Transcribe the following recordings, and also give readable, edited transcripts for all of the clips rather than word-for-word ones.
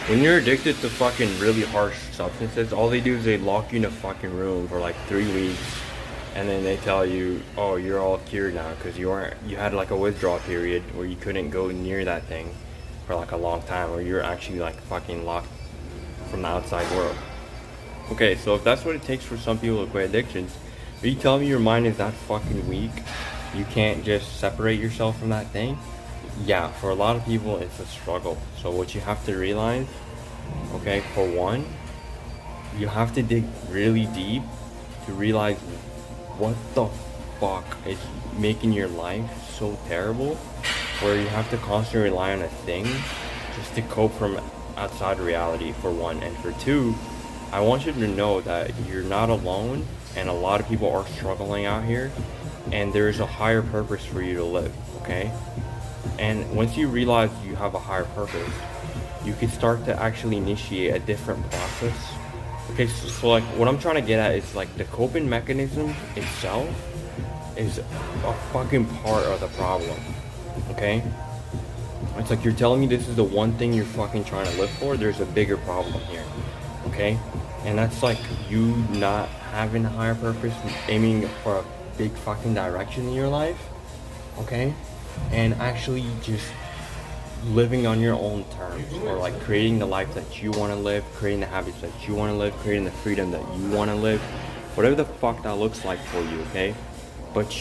When you're addicted to fucking really harsh substances, all they do is they lock you in a fucking room for like 3 weeks, and then they tell you, "Oh, you're all cured now," because you had like a withdrawal period where you couldn't go near that thing for like a long time, or you're actually like fucking locked from the outside world. Okay, so if that's what it takes for some people to quit addictions, are you telling me your mind is that fucking weak? You can't just separate yourself from that thing? Yeah, for a lot of people, it's a struggle. So what you have to realize, okay, for one, you have to dig really deep to realize what the fuck is making your life so terrible, where you have to constantly rely on a thing just to cope from outside reality, for one. And for two, I want you to know that you're not alone, and a lot of people are struggling out here, and there's a higher purpose for you to live, okay? And once you realize you have a higher purpose, you can start to actually initiate a different process. Okay, so like what I'm trying to get at is like the coping mechanism itself is a fucking part of the problem. Okay? It's like you're telling me this is the one thing you're fucking trying to live for. There's a bigger problem here. Okay? And that's like you not having a higher purpose, aiming for a big fucking direction in your life. Okay? And actually just living on your own terms, or like creating the life that you want to live, creating the habits that you want to live, creating the freedom that you want to live, whatever the fuck that looks like for you, okay? But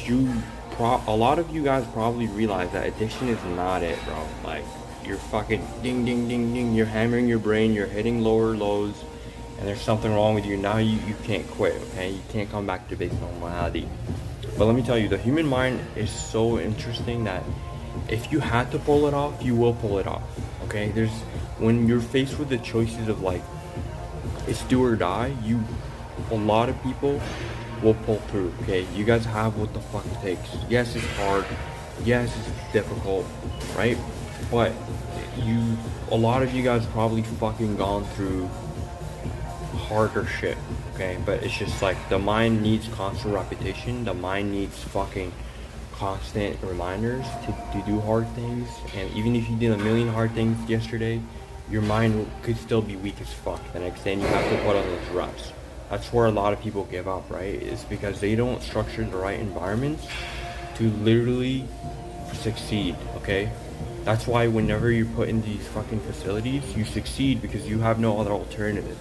a lot of you guys probably realize that addiction is not it, bro. Like, you're fucking ding ding ding ding, you're hammering your brain, you're hitting lower lows, and there's something wrong with you. Now you can't quit, okay? You can't come back to basic normality. But let me tell you, the human mind is so interesting that if you had to pull it off, you will pull it off. Okay? When you're faced with the choices of like, it's do or die, a lot of people will pull through. Okay? You guys have what the fuck it takes. Yes, it's hard. Yes, it's difficult, right? But a lot of you guys probably fucking gone through harder shit. Okay? But it's just like the mind needs constant repetition. The mind needs fucking constant reminders to do hard things. And even if you did a million hard things yesterday, your mind could still be weak as fuck the next day, and you have to put on those reps. That's where a lot of people give up, right? It's because they don't structure the right environments to literally succeed, okay? That's why whenever you're put in these fucking facilities, you succeed because you have no other alternative.